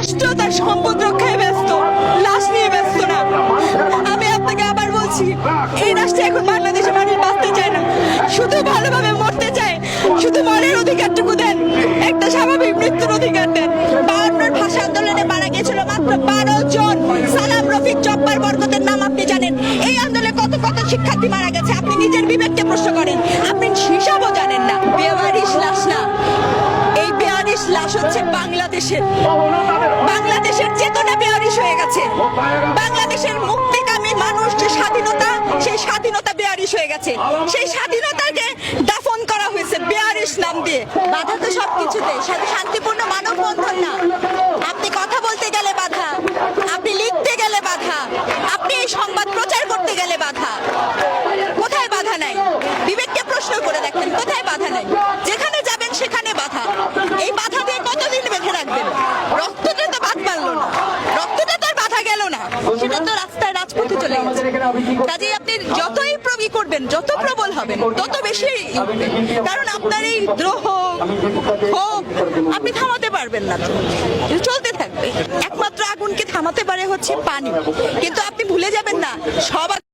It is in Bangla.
রাষ্ট্র তার সম্পদ রক্ষায় ব্যস্ত, লাশ নিয়ে ব্যস্ত না। আমি আপনাকে আবার বলছি, এই রাষ্ট্রে এখন বাংলাদেশে মানুষ বাঁচতে চায় না, শুধু ভালোভাবে মরতে চায়। শুধু মরার অধিকারটুকু দেন, একটা স্বাভাবিক মৃত্যুর অধিকার দেন। 52 ভাষা আন্দোলনে মারা গিয়েছিল মাত্র 12 জন। সালাম, রফিক, জব্বার, বরকতের নাম আপনি জানেন। এই আন্দোলনে কত কত শিক্ষার্থী মারা গেছে, আপনি নিজের বিবেককে প্রশ্ন করেন। আপনি হিসাবও জানেন না। বেওয়ারিশ লাশ না, এই বেওয়ারিশ লাশ হচ্ছে বাংলাদেশের। বাংলাদেশের চেতনা বেওয়ারিশ হয়ে গেছে। বাংলাদেশের মুক্তিকামী মানুষ যে স্বাধীনতা, সেই স্বাধীনতা বেওয়ারিশ হয়ে গেছে। সেই স্বাধীনতাকে দাফন করা হয়েছে বেওয়ারিশ নাম দিয়ে। বাধা তো সবকিছুতে, শান্তিপূর্ণ মানববন্ধন না। আপনি কথা বলতে গেলে বাধা, আপনি লিখতে গেলে বাধা, আপনি এই সংবাদ প্রচার করতে গেলে বাধা। কোথায় বাধা নাই? বিবেককে প্রশ্ন করে দেখেন, কোথায় বাধা নাই? যেখানে যাবেন সেখানে বাধা। এই বাধা দিয়ে কতদিন বেঁধে রাখবেন? রক্তটা তো বাদ মানলো না, রক্তটা তো আর বাধা গেল না, সেটা তো রাস্তায় রাজপথে চলে গেছে। কাজেই আপনি যতই প্রবি করবেন, যত প্রবল হবেন, তত বেশি উঠবে। কারণ আপনার এই দ্রোহ, ক্ষোভ আপনি থামাতে পারবেন না, তো চলতে থাকবে। একমাত্র আগুনকে থামাতে পারে হচ্ছে পানি। কিন্তু আপনি ভুলে যাবেন না, সব